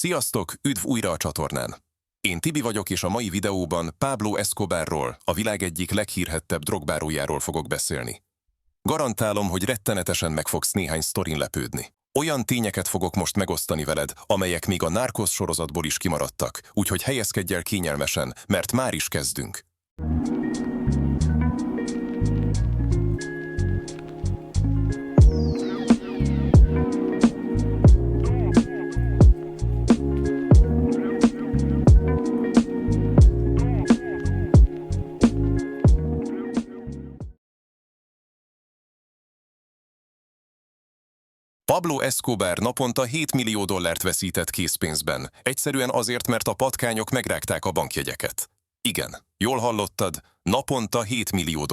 Sziasztok, üdv újra a csatornán! Én Tibi vagyok, és a mai videóban Pablo Escobarról, a világ egyik leghírhettebb drogbárójáról fogok beszélni. Garantálom, hogy rettenetesen meg fogsz néhány sztorin lepődni. Olyan tényeket fogok most megosztani veled, amelyek még a Narcos sorozatból is kimaradtak, úgyhogy helyezkedj el kényelmesen, mert már is kezdünk. Pablo Escobar naponta $7 millió veszített készpénzben, egyszerűen azért, mert a patkányok megrágták a bankjegyeket. Igen, jól hallottad, naponta $7 millió.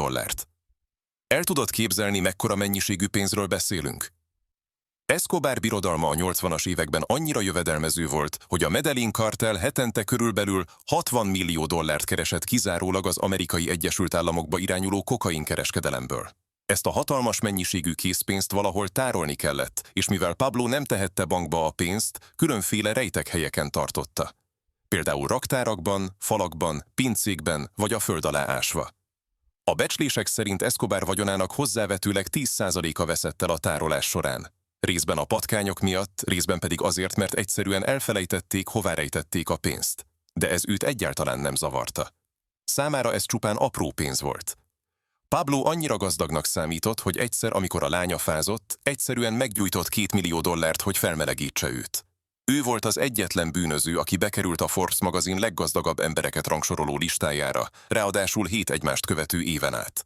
El tudod képzelni, mekkora mennyiségű pénzről beszélünk? Escobar birodalma a 80-as években annyira jövedelmező volt, hogy a Medellín kartel hetente körülbelül $60 millió keresett kizárólag az Amerikai Egyesült Államokba irányuló kokainkereskedelemből. Ezt a hatalmas mennyiségű készpénzt valahol tárolni kellett, és mivel Pablo nem tehette bankba a pénzt, különféle rejtek helyeken tartotta. Például raktárakban, falakban, pincékben vagy a föld alá ásva. A becslések szerint Escobar vagyonának hozzávetőleg 10%-a veszett el a tárolás során. Részben a patkányok miatt, részben pedig azért, mert egyszerűen elfelejtették, hová rejtették a pénzt. De ez őt egyáltalán nem zavarta. Számára ez csupán apró pénz volt. Pablo annyira gazdagnak számított, hogy egyszer, amikor a lánya fázott, egyszerűen meggyújtott $2 millió, hogy felmelegítse őt. Ő volt az egyetlen bűnöző, aki bekerült a Forbes magazin leggazdagabb embereket rangsoroló listájára, ráadásul 7 egymást követő éven át.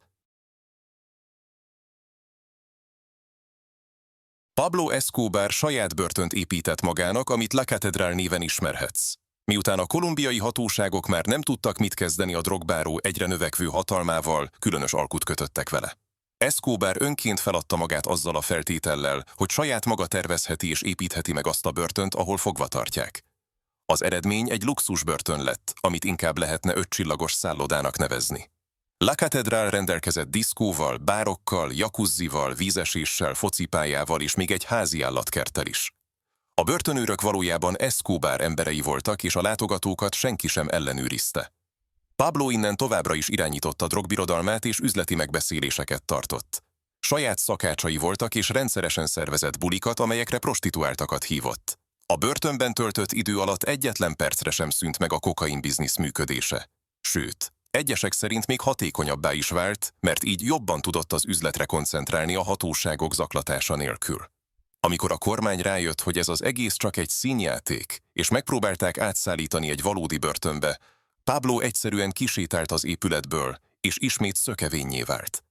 Pablo Escobar saját börtönt épített magának, amit La Catedral néven ismerhetsz. Miután a kolumbiai hatóságok már nem tudtak mit kezdeni a drogbáró egyre növekvő hatalmával, különös alkut kötöttek vele. Escobar önként feladta magát azzal a feltétellel, hogy saját maga tervezheti és építheti meg azt a börtönt, ahol fogva tartják. Az eredmény egy luxusbörtön lett, amit inkább lehetne 5 csillagos szállodának nevezni. La Catedral rendelkezett diszkóval, bárokkal, jacuzzival, vízeséssel, focipályával és még egy házi állatkerttel is. A börtönőrök valójában Escobar emberei voltak, és a látogatókat senki sem ellenőrizte. Pablo innen továbbra is irányította drogbirodalmát és üzleti megbeszéléseket tartott. Saját szakácsai voltak és rendszeresen szervezett bulikat, amelyekre prostituáltakat hívott. A börtönben töltött idő alatt egyetlen percre sem szűnt meg a kokain biznisz működése. Sőt, egyesek szerint még hatékonyabbá is vált, mert így jobban tudott az üzletre koncentrálni a hatóságok zaklatása nélkül. Amikor a kormány rájött, hogy ez az egész csak egy színjáték, és megpróbálták átszállítani egy valódi börtönbe, Pablo egyszerűen kisétált az épületből, és ismét szökevényé vált.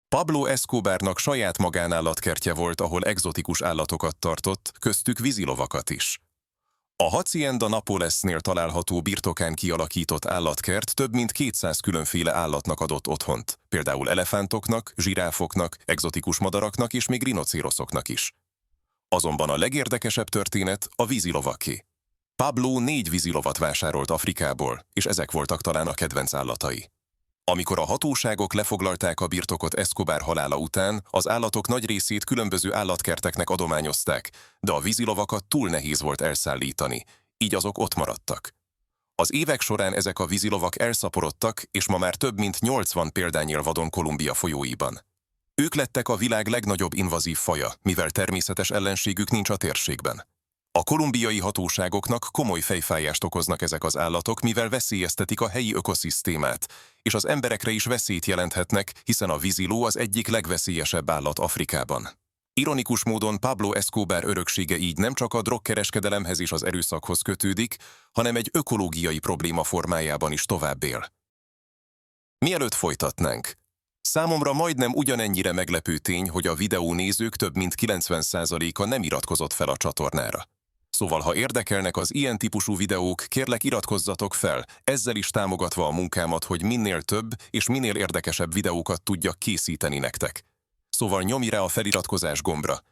Pablo Escobarnak saját magánállatkertje volt, ahol egzotikus állatokat tartott, köztük vízilovakat is. A Hacienda Napolesnél található birtokán kialakított állatkert több mint 200 különféle állatnak adott otthont, például elefántoknak, zsiráfoknak, egzotikus madaraknak és még rinocéroszoknak is. Azonban a legérdekesebb történet a vízilovaké. Pablo 4 vízilovat vásárolt Afrikából, és ezek voltak talán a kedvenc állatai. Amikor a hatóságok lefoglalták a birtokot Escobar halála után, az állatok nagy részét különböző állatkerteknek adományozták, de a vízilovakat túl nehéz volt elszállítani, így azok ott maradtak. Az évek során ezek a vízilovak elszaporodtak, és ma már több mint 80 példányil él vadon Kolumbia folyóiban. Ők lettek a világ legnagyobb invazív faja, mivel természetes ellenségük nincs a térségben. A kolumbiai hatóságoknak komoly fejfájást okoznak ezek az állatok, mivel veszélyeztetik a helyi ökoszisztémát, és az emberekre is veszélyt jelenthetnek, hiszen a víziló az egyik legveszélyesebb állat Afrikában. Ironikus módon Pablo Escobar öröksége így nem csak a drogkereskedelemhez és az erőszakhoz kötődik, hanem egy ökológiai probléma formájában is tovább él. Mielőtt folytatnánk, számomra majdnem ugyanennyire meglepő tény, hogy a videó nézők több mint 90%-a nem iratkozott fel a csatornára. Szóval, ha érdekelnek az ilyen típusú videók, kérlek iratkozzatok fel, ezzel is támogatva a munkámat, hogy minél több és minél érdekesebb videókat tudjak készíteni nektek. Szóval nyomj rá a feliratkozás gombra.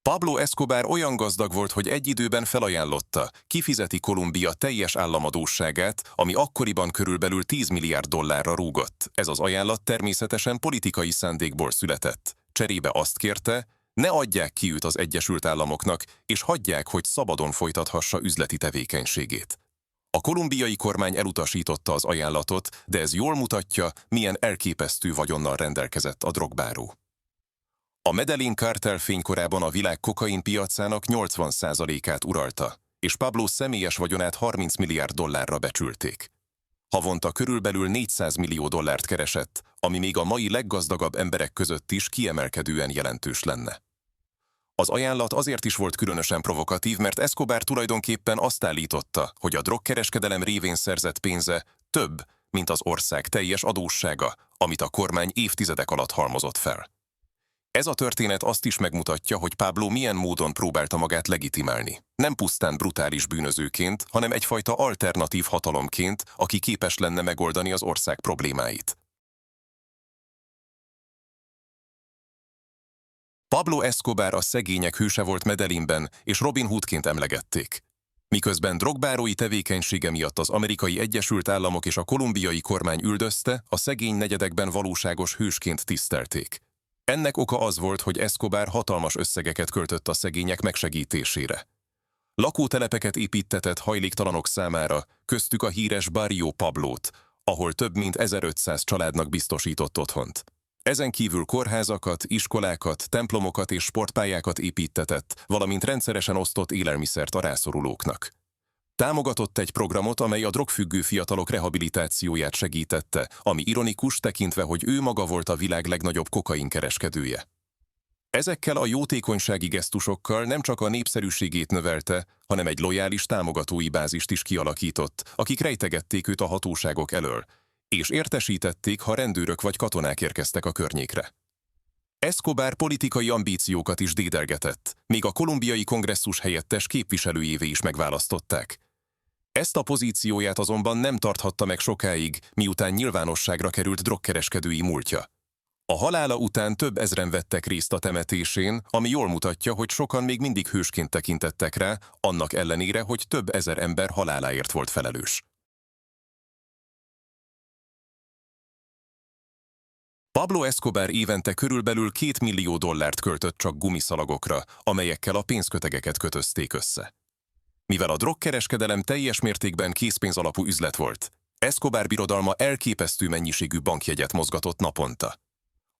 Pablo Escobar olyan gazdag volt, hogy egy időben felajánlotta, kifizeti Kolumbia teljes államadósságát, ami akkoriban körülbelül 10 milliárd dollárra rúgott. Ez az ajánlat természetesen politikai szándékból született. Cserébe azt kérte, ne adják ki őt az Egyesült Államoknak, és hagyják, hogy szabadon folytathassa üzleti tevékenységét. A kolumbiai kormány elutasította az ajánlatot, de ez jól mutatja, milyen elképesztő vagyonnal rendelkezett a drogbáró. A Medellín kártel fénykorában a világ kokainpiacának 80%-át uralta, és Pablo személyes vagyonát 30 milliárd dollárra becsülték. Havonta körülbelül 400 millió dollárt keresett, ami még a mai leggazdagabb emberek között is kiemelkedően jelentős lenne. Az ajánlat azért is volt különösen provokatív, mert Escobar tulajdonképpen azt állította, hogy a drogkereskedelem révén szerzett pénze több, mint az ország teljes adóssága, amit a kormány évtizedek alatt halmozott fel. Ez a történet azt is megmutatja, hogy Pablo milyen módon próbálta magát legitimálni. Nem pusztán brutális bűnözőként, hanem egyfajta alternatív hatalomként, aki képes lenne megoldani az ország problémáit. Pablo Escobar a szegények hőse volt Medellínben, és Robin Hoodként emlegették. Miközben drogbárói tevékenysége miatt az Amerikai Egyesült Államok és a kolumbiai kormány üldözte, a szegény negyedekben valóságos hősként tisztelték. Ennek oka az volt, hogy Escobar hatalmas összegeket költött a szegények megsegítésére. Lakótelepeket építtetett hajléktalanok számára, köztük a híres Barrio Pablót, ahol több mint 1500 családnak biztosított otthont. Ezen kívül kórházakat, iskolákat, templomokat és sportpályákat építtetett, valamint rendszeresen osztott élelmiszert a rászorulóknak. Támogatott egy programot, amely a drogfüggő fiatalok rehabilitációját segítette, ami ironikus tekintve, hogy ő maga volt a világ legnagyobb kokainkereskedője. Ezekkel a jótékonysági gesztusokkal nem csak a népszerűségét növelte, hanem egy lojális támogatói bázist is kialakított, akik rejtegették őt a hatóságok elől, és értesítették, ha rendőrök vagy katonák érkeztek a környékre. Escobar politikai ambíciókat is dédelgetett, még a kolumbiai kongresszus helyettes képviselőjévé is megválasztották. Ezt a pozícióját azonban nem tarthatta meg sokáig, miután nyilvánosságra került drogkereskedői múltja. A halála után több ezren vettek részt a temetésén, ami jól mutatja, hogy sokan még mindig hősként tekintettek rá, annak ellenére, hogy több ezer ember haláláért volt felelős. Pablo Escobar évente körülbelül 2 millió dollárt költött csak gumiszalagokra, amelyekkel a pénzkötegeket kötözték össze. Mivel a drogkereskedelem teljes mértékben készpénz alapú üzlet volt, Escobar birodalma elképesztő mennyiségű bankjegyet mozgatott naponta.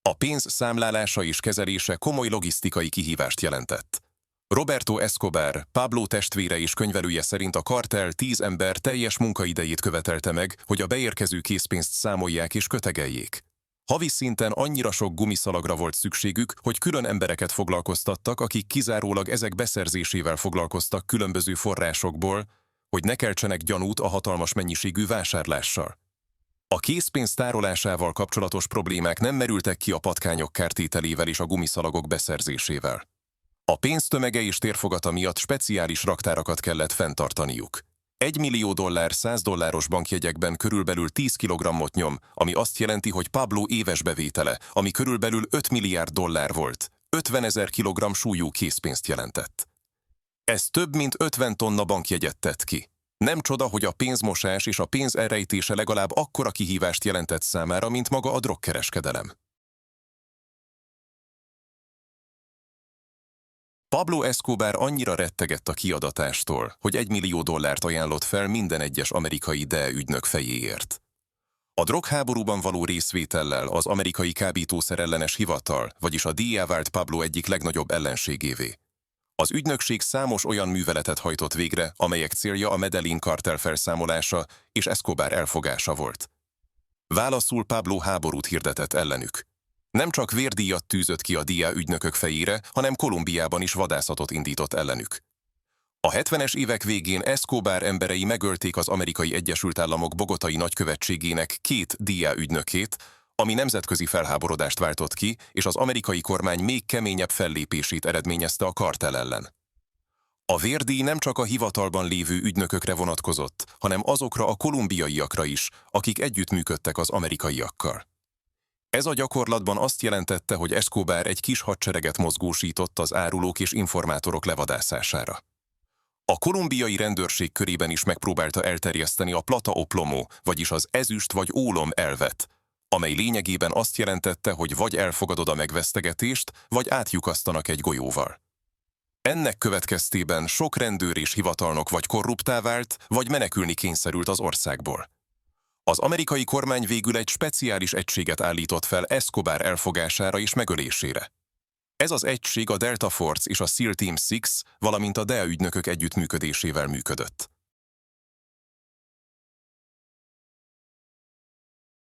A pénz számlálása és kezelése komoly logisztikai kihívást jelentett. Roberto Escobar, Pablo testvére és könyvelője szerint a kartel 10 ember teljes munkaidejét követelte meg, hogy a beérkező készpénzt számolják és kötegeljék. Havi szinten annyira sok gumiszalagra volt szükségük, hogy külön embereket foglalkoztattak, akik kizárólag ezek beszerzésével foglalkoztak különböző forrásokból, hogy ne keltsenek gyanút a hatalmas mennyiségű vásárlással. A készpénz tárolásával kapcsolatos problémák nem merültek ki a patkányok kártételével és a gumiszalagok beszerzésével. A pénztömege és térfogata miatt speciális raktárakat kellett fenntartaniuk. 1 millió dollár 100 dolláros bankjegyekben körülbelül 10 kilogrammot nyom, ami azt jelenti, hogy Pablo éves bevétele, ami körülbelül 5 milliárd dollár volt, 50 000 kilogramm súlyú készpénzt jelentett. Ez több mint 50 tonna bankjegyet tett ki. Nem csoda, hogy a pénzmosás és a pénz elrejtése legalább akkora kihívást jelentett számára, mint maga a drogkereskedelem. Pablo Escobar annyira rettegett a kiadatástól, hogy 1 millió dollárt ajánlott fel minden egyes amerikai DEA ügynök fejéért. A drogháborúban való részvétellel az amerikai kábítószerellenes hivatal, vagyis a DEA vált Pablo egyik legnagyobb ellenségévé. Az ügynökség számos olyan műveletet hajtott végre, amelyek célja a Medellín kartel felszámolása és Escobar elfogása volt. Válaszul Pablo háborút hirdetett ellenük. Nem csak vérdíjat tűzött ki a DEA ügynökök fejére, hanem Kolumbiában is vadászatot indított ellenük. A 70-es évek végén Escobar emberei megölték az Amerikai Egyesült Államok bogotai nagykövetségének 2 DEA ügynökét, ami nemzetközi felháborodást váltott ki, és az amerikai kormány még keményebb fellépését eredményezte a kartel ellen. A vérdíj nem csak a hivatalban lévő ügynökökre vonatkozott, hanem azokra a kolumbiaiakra is, akik együttműködtek az amerikaiakkal. Ez a gyakorlatban azt jelentette, hogy Escobar egy kis hadsereget mozgósított az árulók és informátorok levadászására. A kolumbiai rendőrség körében is megpróbálta elterjeszteni a plata o plomo, vagyis az ezüst vagy ólom elvet, amely lényegében azt jelentette, hogy vagy elfogadod a megvesztegetést, vagy átlyukasztanak egy golyóval. Ennek következtében sok rendőr és hivatalnok vagy korruptá vált, vagy menekülni kényszerült az országból. Az amerikai kormány végül egy speciális egységet állított fel Escobar elfogására és megölésére. Ez az egység a Delta Force és a SEAL Team 6, valamint a DEA ügynökök együttműködésével működött.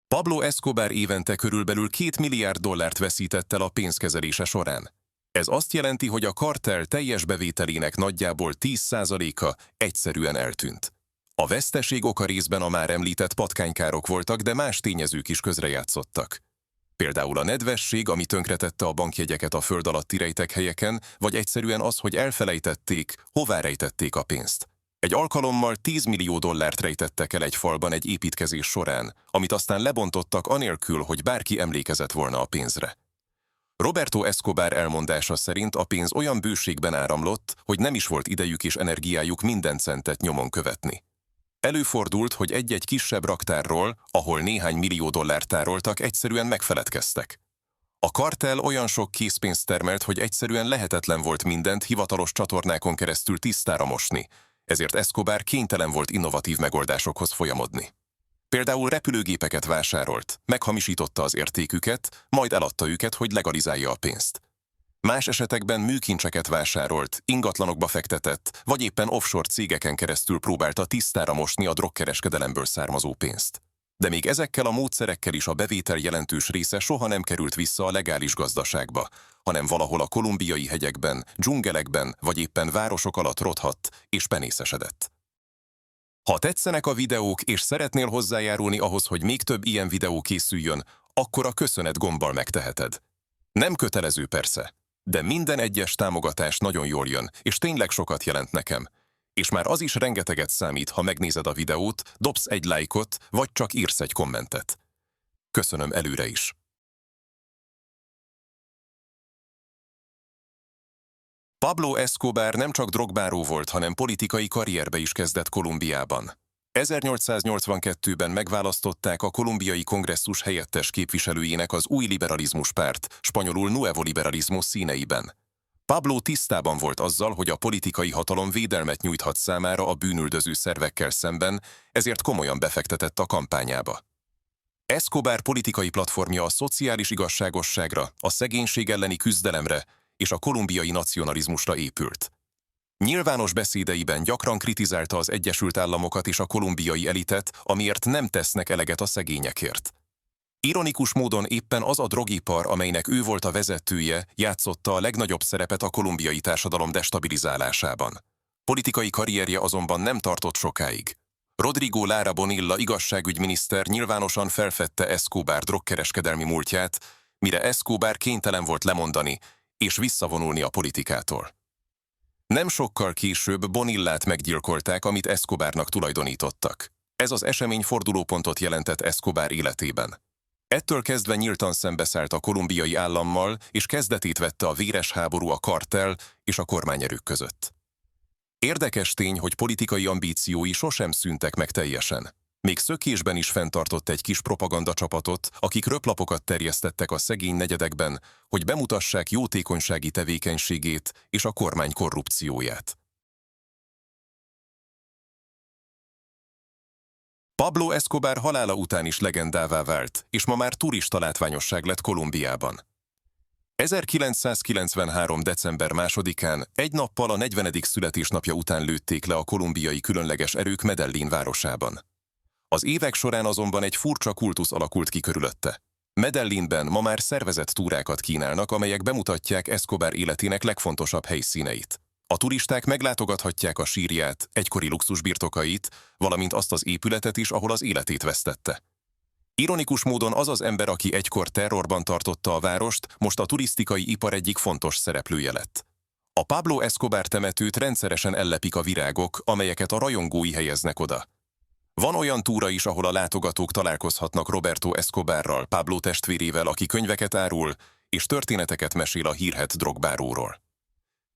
Pablo Escobar évente körülbelül $2 milliárd veszített el a pénzkezelése során. Ez azt jelenti, hogy a kartell teljes bevételének nagyjából 10%-a egyszerűen eltűnt. A veszteség oka részben a már említett patkánykárok voltak, de más tényezők is közrejátszottak. Például a nedvesség, ami tönkretette a bankjegyeket a föld alatti rejtekhelyeken, vagy egyszerűen az, hogy elfelejtették, hová rejtették a pénzt. Egy alkalommal $10 millió rejtettek el egy falban egy építkezés során, amit aztán lebontottak anélkül, hogy bárki emlékezett volna a pénzre. Roberto Escobar elmondása szerint a pénz olyan bőségben áramlott, hogy nem is volt idejük és energiájuk minden centet nyomon követni. Előfordult, hogy egy-egy kisebb raktárról, ahol néhány millió dollárt tároltak, egyszerűen megfeledkeztek. A kartell olyan sok készpénzt termelt, hogy egyszerűen lehetetlen volt mindent hivatalos csatornákon keresztül tisztára mosni, ezért Escobar kénytelen volt innovatív megoldásokhoz folyamodni. Például repülőgépeket vásárolt, meghamisította az értéküket, majd eladta őket, hogy legalizálja a pénzt. Más esetekben műkincseket vásárolt, ingatlanokba fektetett, vagy éppen offshore cégeken keresztül próbálta tisztára mosni a drogkereskedelemből származó pénzt. De még ezekkel a módszerekkel is a bevétel jelentős része soha nem került vissza a legális gazdaságba, hanem valahol a kolumbiai hegyekben, dzsungelekben vagy éppen városok alatt rothadt és penészesedett. Ha tetszenek a videók és szeretnél hozzájárulni ahhoz, hogy még több ilyen videó készüljön, akkor a köszönet gombbal megteheted. Nem kötelező persze, de minden egyes támogatás nagyon jól jön, és tényleg sokat jelent nekem. És már az is rengeteget számít, ha megnézed a videót, dobsz egy lájkot, vagy csak írsz egy kommentet. Köszönöm előre is. Pablo Escobar nem csak drogbáró volt, hanem politikai karrierbe is kezdett Kolumbiában. 1882-ben megválasztották a kolumbiai kongresszus helyettes képviselőjének az új liberalizmus párt, spanyolul Nuevo Liberalismo színeiben. Pablo tisztában volt azzal, hogy a politikai hatalom védelmet nyújthat számára a bűnüldöző szervekkel szemben, ezért komolyan befektetett a kampányába. Escobar politikai platformja a szociális igazságosságra, a szegénység elleni küzdelemre és a kolumbiai nacionalizmusra épült. Nyilvános beszédeiben gyakran kritizálta az Egyesült Államokat és a kolumbiai elitet, amiért nem tesznek eleget a szegényekért. Ironikus módon éppen az a drogipar, amelynek ő volt a vezetője, játszotta a legnagyobb szerepet a kolumbiai társadalom destabilizálásában. Politikai karrierje azonban nem tartott sokáig. Rodrigo Lara Bonilla igazságügyminiszter nyilvánosan felfedte Escobar drogkereskedelmi múltját, mire Escobar kénytelen volt lemondani és visszavonulni a politikától. Nem sokkal később Bonillát meggyilkolták, amit Escobarnak tulajdonítottak. Ez az esemény fordulópontot jelentett Escobar életében. Ettől kezdve nyíltan szembeszállt a kolumbiai állammal, és kezdetét vette a véres háború a kartell és a kormányerők között. Érdekes tény, hogy politikai ambíciói sosem szűntek meg teljesen. Még szökésben is fenntartott egy kis propagandacsapatot, akik röplapokat terjesztettek a szegény negyedekben, hogy bemutassák jótékonysági tevékenységét és a kormány korrupcióját. Pablo Escobar halála után is legendává vált, és ma már turista látványosság lett Kolumbiában. 1993. december 2-án, egy nappal a 40. születésnapja után lőtték le a kolumbiai különleges erők Medellín városában. Az évek során azonban egy furcsa kultusz alakult ki körülötte. Medellínben ma már szervezett túrákat kínálnak, amelyek bemutatják Escobar életének legfontosabb helyszíneit. A turisták meglátogathatják a sírját, egykori luxusbirtokait, valamint azt az épületet is, ahol az életét vesztette. Ironikus módon az az ember, aki egykor terrorban tartotta a várost, most a turisztikai ipar egyik fontos szereplője lett. A Pablo Escobar temetőt rendszeresen ellepik a virágok, amelyeket a rajongói helyeznek oda. Van olyan túra is, ahol a látogatók találkozhatnak Roberto Escobarral, Pablo testvérével, aki könyveket árul, és történeteket mesél a hírhedt drogbáróról.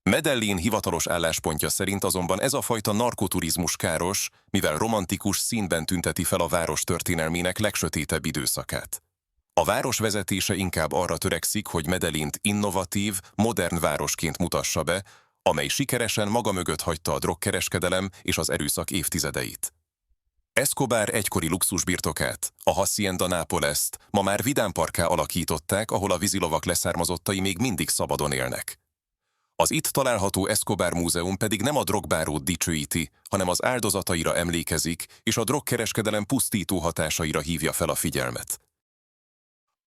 Medellín hivatalos álláspontja szerint azonban ez a fajta narkoturizmus káros, mivel romantikus színben tünteti fel a város történelmének legsötétebb időszakát. A város vezetése inkább arra törekszik, hogy Medellínt innovatív, modern városként mutassa be, amely sikeresen maga mögött hagyta a drogkereskedelem és az erőszak évtizedeit. Escobar egykori luxusbirtokát, a Hacienda Nápolest ma már vidámparkká alakították, ahol a vízilovak leszármazottai még mindig szabadon élnek. Az itt található Escobar Múzeum pedig nem a drogbárót dicsőíti, hanem az áldozataira emlékezik, és a drogkereskedelem pusztító hatásaira hívja fel a figyelmet.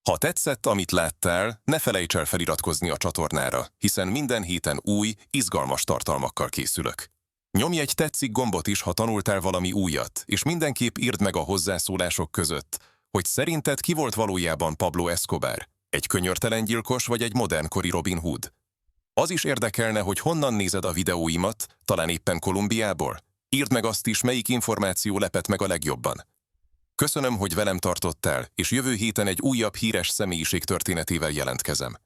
Ha tetszett, amit láttál, ne felejts el feliratkozni a csatornára, hiszen minden héten új, izgalmas tartalmakkal készülök. Nyomj egy tetszik gombot is, ha tanultál valami újat, és mindenképp írd meg a hozzászólások között, hogy szerinted ki volt valójában Pablo Escobar, egy könyörtelen gyilkos vagy egy modernkori Robin Hood. Az is érdekelne, hogy honnan nézed a videóimat, talán éppen Kolumbiából? Írd meg azt is, melyik információ lepett meg a legjobban. Köszönöm, hogy velem tartottál, és jövő héten egy újabb híres személyiség történetével jelentkezem.